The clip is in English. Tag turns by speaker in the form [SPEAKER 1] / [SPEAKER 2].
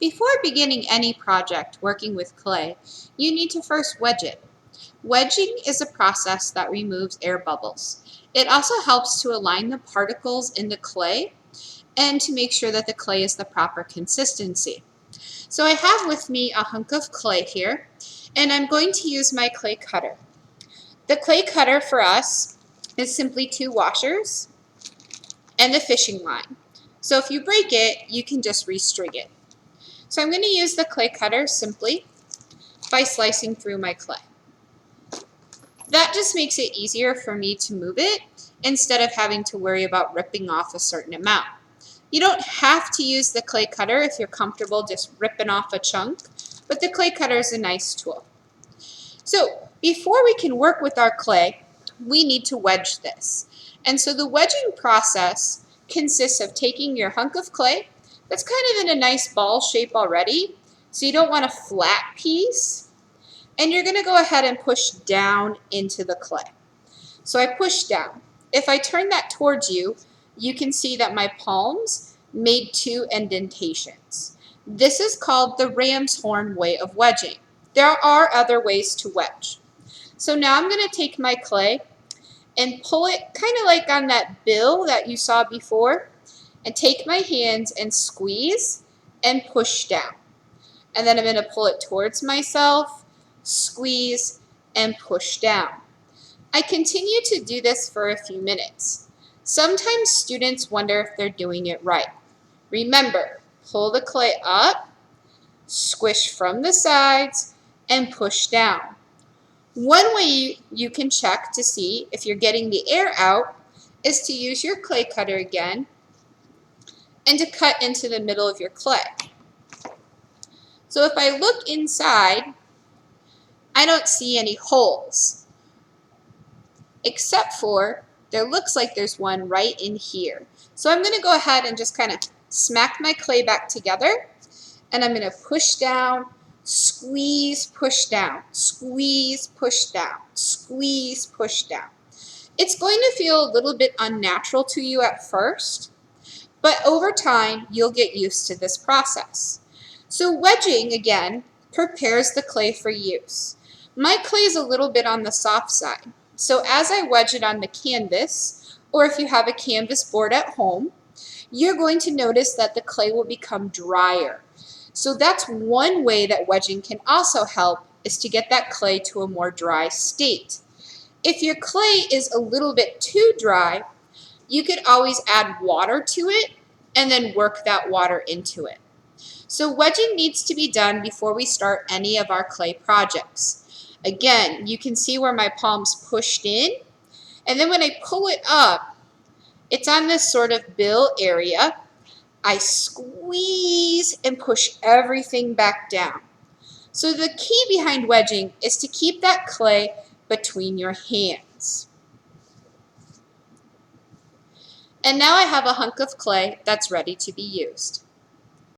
[SPEAKER 1] Before beginning any project working with clay, you need to first wedge it. Wedging is a process that removes air bubbles. It also helps to align the particles in the clay and to make sure that the clay is the proper consistency. So I have with me a hunk of clay here, and I'm going to use my clay cutter. The clay cutter for us is simply 2 washers and a fishing line. So if you break it, you can just restring it. So I'm going to use the clay cutter simply by slicing through my clay. That just makes it easier for me to move it instead of having to worry about ripping off a certain amount. You don't have to use the clay cutter if you're comfortable just ripping off a chunk, but the clay cutter is a nice tool. So before we can work with our clay, we need to wedge this. And so the wedging process consists of taking your hunk of clay that's kind of in a nice ball shape already, so you don't want a flat piece, and you're going to go ahead and push down into the clay. So I push down. If I turn that towards you, you can see that my palms made 2 indentations. This is called the ram's horn way of wedging. There are other ways to wedge. So now I'm going to take my clay and pull it kind of like on that bill that you saw before, and take my hands and squeeze and push down. And then I'm going to pull it towards myself, squeeze, and push down. I continue to do this for a few minutes. Sometimes students wonder if they're doing it right. Remember, pull the clay up, squish from the sides, and push down. One way you can check to see if you're getting the air out is to use your clay cutter again and to cut into the middle of your clay. So if I look inside, I don't see any holes, except for there looks like there's one right in here. So I'm going to go ahead and just kind of smack my clay back together, and I'm going to push down, squeeze, push down, squeeze, push down, squeeze, push down. It's going to feel a little bit unnatural to you at first, but over time you'll get used to this process. So wedging, again, prepares the clay for use. My clay is a little bit on the soft side, so as I wedge it on the canvas, or if you have a canvas board at home, you're going to notice that the clay will become drier. So that's one way that wedging can also help, is to get that clay to a more dry state. If your clay is a little bit too dry, you could always add water to it and then work that water into it. So wedging needs to be done before we start any of our clay projects. Again, you can see where my palms pushed in, and then when I pull it up, it's on this sort of bill area. I squeeze and push everything back down. So the key behind wedging is to keep that clay between your hands. And now I have a hunk of clay that's ready to be used.